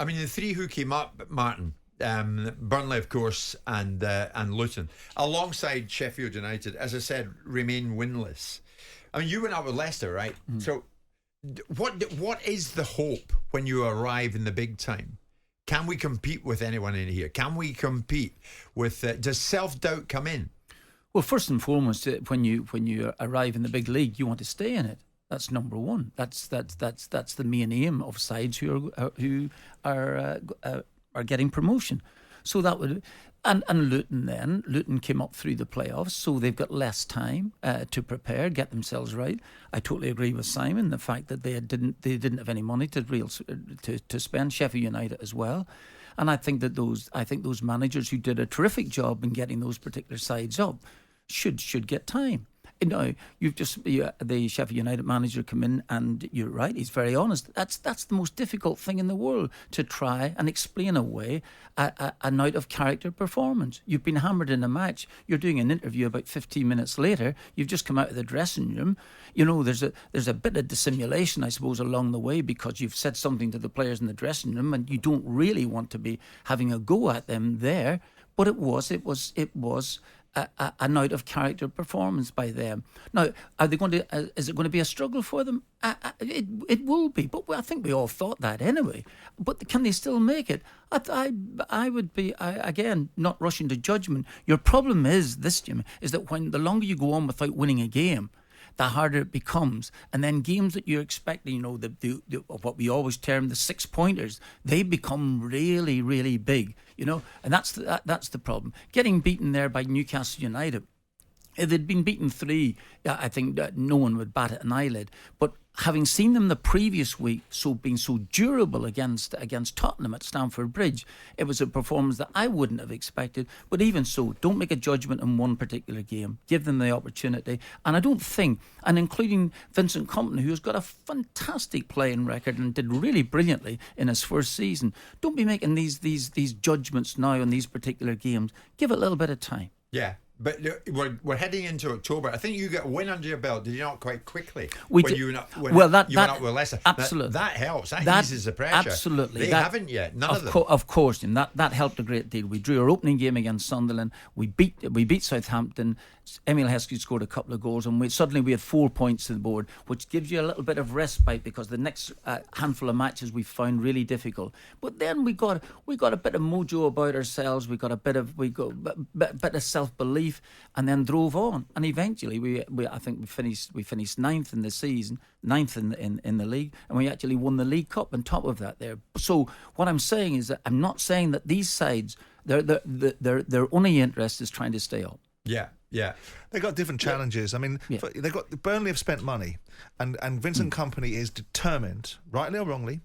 I mean, the three who came up, Martin, Burnley, of course, and Luton, alongside Sheffield United, as I said, remain winless. I mean, you went up with Leicester, right? So what is the hope when you arrive in the big time? Can we compete with anyone in here? Can we compete with... does self-doubt come in? Well, first and foremost, when you arrive in the big league, you want to stay in it. That's number one. That's the main aim of sides who are getting promotion. So that would... And Luton came up through the playoffs, so they've got less time to prepare, get themselves right. I totally agree with Simon, the fact that they didn't have any money to spend. Sheffield United as well, and I think those managers who did a terrific job in getting those particular sides up should get time. No, the Sheffield United manager come in, and you're right, he's very honest. That's the most difficult thing in the world, to try and explain away an out of character performance. You've been hammered in a match, you're doing an interview about 15 minutes later, you've just come out of the dressing room. You know, there's a bit of dissimulation, I suppose, along the way, because you've said something to the players in the dressing room and you don't really want to be having a go at them there. But it was an out of character performance by them. Now, are they going to? Is it going to be a struggle for them? It will be, but I think we all thought that anyway. But can they still make it? I would be again not rushing to judgment. Your problem is this, Jim, is that when the longer you go on without winning a game, the harder it becomes. And then games that you're expecting, you know, the what we always term the 6-pointers, they become really, really big, you know. And that's the problem. Getting beaten there by Newcastle United, if they'd been beaten 3, I think that no one would bat an eyelid. But having seen them the previous week being so durable against Tottenham at Stamford Bridge, it was a performance that I wouldn't have expected. But even so, don't make a judgment on one particular game. Give them the opportunity. And I don't think, and including Vincent Kompany, who's got a fantastic playing record and did really brilliantly in his first season, don't be making these judgments now on these particular games. Give it a little bit of time. Yeah. But we're heading into October. I think you got a win under your belt, did you not, quite quickly? You went up with Leicester. Absolutely. That helps. That eases the pressure. Absolutely. They haven't yet. None of them. Of course, Jim. That helped a great deal. We drew our opening game against Sunderland. We beat Southampton. Emile Heskey scored a couple of goals, and suddenly we had 4 points to the board, which gives you a little bit of respite, because the next handful of matches we found really difficult. But then we got a bit of mojo about ourselves. We got a bit of self belief, and then drove on. And eventually, I think we finished ninth in the season, ninth in the league, and we actually won the League Cup on top of that there. So what I'm saying is that I'm not saying that these sides their only interest is trying to stay up. Yeah. Yeah, they got different challenges. I mean, they got Burnley have spent money, and Vincent Kompany is determined, rightly or wrongly,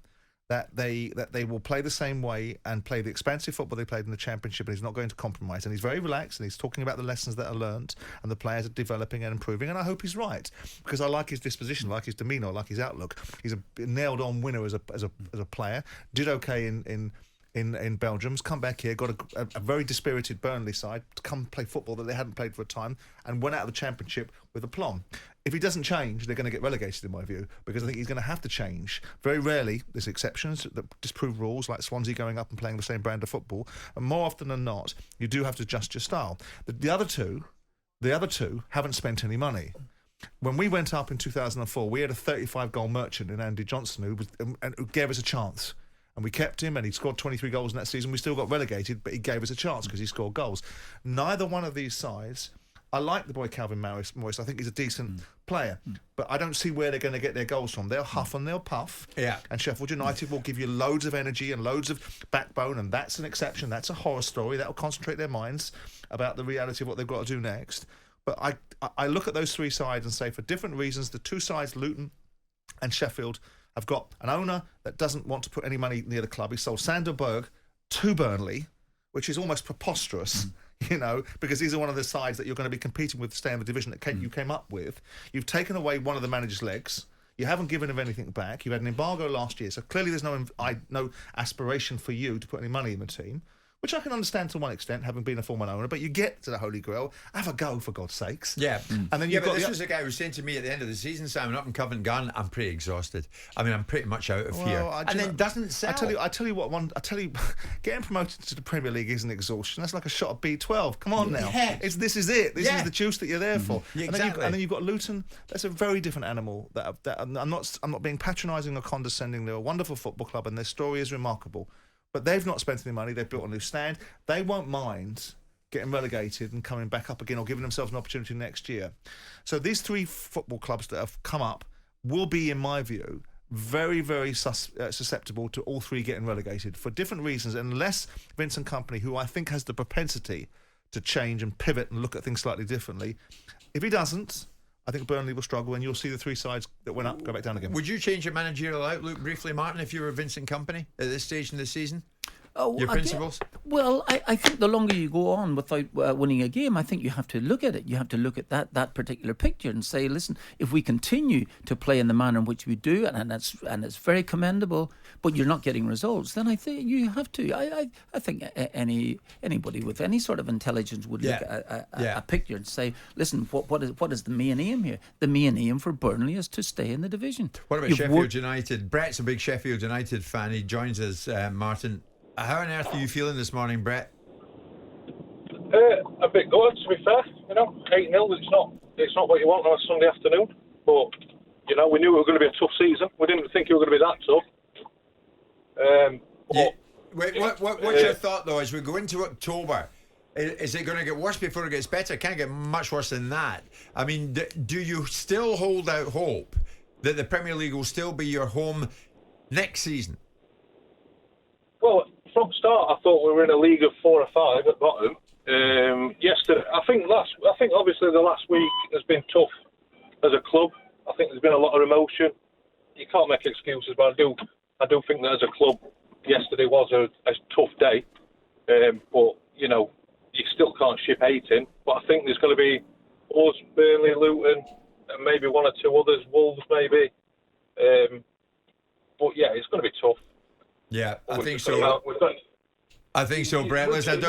that they will play the same way and play the expansive football they played in the Championship, and he's not going to compromise. And he's very relaxed, and he's talking about the lessons that are learnt, and the players are developing and improving. And I hope he's right, because I like his disposition, I like his demeanour, I like his outlook. He's a nailed-on winner as a player. Did okay in Belgium's come back here, got a very dispirited Burnley side to come play football that they hadn't played for a time, and went out of the Championship with aplomb. If he doesn't change, they're going to get relegated, in my view, because I think he's going to have to change. Very rarely, there's exceptions that disprove rules, like Swansea going up and playing the same brand of football, and more often than not, you do have to adjust your style. The other two haven't spent any money. When we went up in 2004, we had a 35-goal merchant in Andy Johnson who gave us a chance. And we kept him, and he scored 23 goals in that season. We still got relegated, but he gave us a chance because he scored goals. Neither one of these sides... I like the boy Calvin Morris. I think he's a decent player, but I don't see where they're going to get their goals from. They'll huff and they'll puff. Yeah. And Sheffield United will give you loads of energy and loads of backbone, and that's an exception. That's a horror story. That will concentrate their minds about the reality of what they've got to do next. But I look at those three sides and say, for different reasons, the two sides, Luton and Sheffield, have got an owner that doesn't want to put any money near the club. He sold Sander Berg to Burnley, which is almost preposterous, you know, because these are one of the sides that you're going to be competing with to stay in the division that you came up with. You've taken away one of the manager's legs. You haven't given him anything back. You had an embargo last year, so clearly there's no aspiration for you to put any money in the team. which I can understand to one extent, having been a former owner, but you get to the Holy Grail, have a go, for God's sakes. Yeah. And then this was a guy who was saying to me at the end of the season, Simon, up in Covent Garden, I'm pretty exhausted. I mean, I'm pretty much out of here. And then doesn't sell. I tell you, getting promoted to the Premier League isn't exhaustion. That's like a shot of B12. Come on now. Yeah. This is it. This is the juice that you're there for. Yeah, exactly. And then you've got Luton. That's a very different animal. That I'm not being patronising or condescending. They're a wonderful football club and their story is remarkable. But they've not spent any money. They've built a new stand. They won't mind getting relegated and coming back up again or giving themselves an opportunity next year. So these 3 football clubs that have come up will be, in my view, very, very susceptible to all 3 getting relegated for different reasons, unless Vincent Kompany, who I think has the propensity to change and pivot and look at things slightly differently, if he doesn't, I think Burnley will struggle, and you'll see the 3 sides that went up go back down again. Would you change your managerial outlook briefly, Martin, if you were Vincent Kompany at this stage in the season? Your principles? I think the longer you go on without winning a game, I think you have to look at it. You have to look at that particular picture and say, listen, if we continue to play in the manner in which we do, and it's very commendable, but you're not getting results, then I think you have to. I think anybody with any sort of intelligence would look at a picture and say, listen, what is the main aim here? The main aim for Burnley is to stay in the division. What about Sheffield United? Brett's a big Sheffield United fan. He joins us, Martin. How on earth are you feeling this morning, Brett? A bit good, to be fair. 8-0. It's not what you want on a Sunday afternoon. But we knew it was going to be a tough season. We didn't think it was going to be that tough. What's your thought though as we go into October? Is it going to get worse before it gets better? It can't get much worse than that. I mean, do you still hold out hope that the Premier League will still be your home next season? Well, from start, I thought we were in a league of 4 or 5 at bottom. Yesterday, I think obviously the last week has been tough as a club. I think there's been a lot of emotion. You can't make excuses, but I do think that as a club, yesterday was a tough day. But you still can't ship 8 in. But I think there's going to be us, Burnley, Luton, and maybe 1 or 2 others, Wolves maybe. But yeah, it's going to be tough. Yeah, I think so. I think so, Brett. Listen,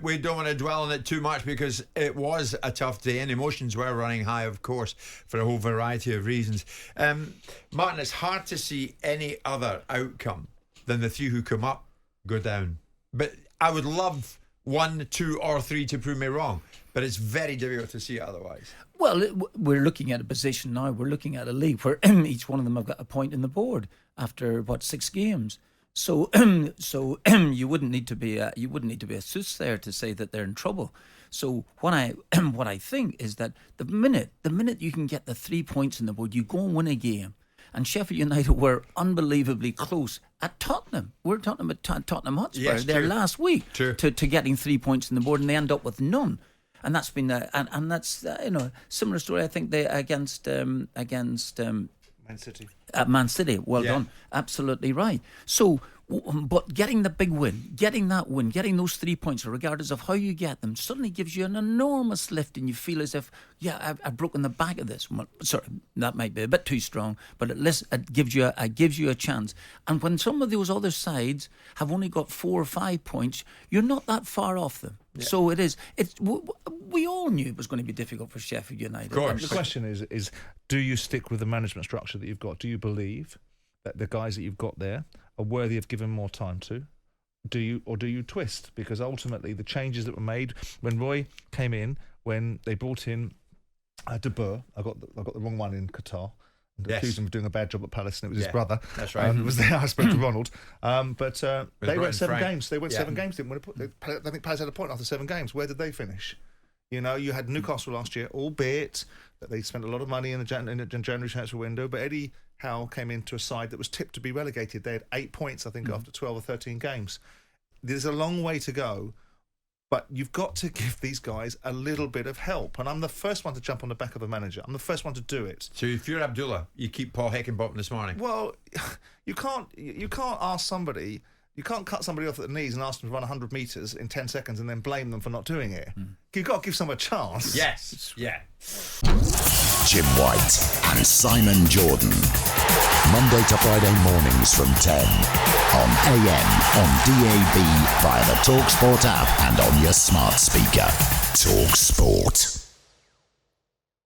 we don't want to dwell on it too much because it was a tough day and emotions were running high, of course, for a whole variety of reasons. Martin, it's hard to see any other outcome than the 3 who come up go down. But I would love 1, 2 or 3 to prove me wrong, but it's very difficult to see it otherwise. Well, we're looking at a position now. We're looking at a league where each one of them have got a point in the board after 6 games. So you wouldn't need to be a soothsayer to say that they're in trouble. So what I think is that the minute you can get the 3 points in the board, you go and win a game. And Sheffield United were unbelievably close at Tottenham. We're talking about Tottenham Hotspur last week to getting 3 points in the board, and they end up with none. And that's been and that's similar story. I think they against Man City. Man City, well done. Absolutely right. So, but getting the big win, getting those 3 points, regardless of how you get them, suddenly gives you an enormous lift, and you feel as if, I've broken the back of this. Well, sorry, that might be a bit too strong, but at least it gives you a chance. And when some of those other sides have only got 4 or 5 points, you're not that far off them. Yeah. So it is. We all knew it was going to be difficult for Sheffield United. Of course. The question is, do you stick with the management structure that you've got? Do you believe that the guys that you've got there are worthy of giving more time to? Do you twist? Because ultimately, the changes that were made when Roy came in, when they brought in De Boer, I got the wrong one in Qatar. Accused him of doing a bad job at Palace, and it was his brother. That's right. Was there? I spoke to Ronald, but they went 7 games. They went 7 games. Didn't win a point. I think Palace had a point after 7 games. Where did they finish? You had Newcastle last year, albeit that they spent a lot of money in the January transfer window. But Eddie Howe came into a side that was tipped to be relegated. They had 8 points, I think, after 12 or 13 games. There's a long way to go. But you've got to give these guys a little bit of help. And I'm the first one to jump on the back of a manager. I'm the first one to do it. So if you're Abdullah, you keep Paul Heckingbottom this morning? Well, you can't ask somebody... You can't cut somebody off at the knees and ask them to run 100 metres in 10 seconds and then blame them for not doing it. You've got to give someone a chance. Yes, yeah. Jim White and Simon Jordan. Monday to Friday mornings from 10 on AM, on DAB, via the talkSPORT app and on your smart speaker. talkSPORT.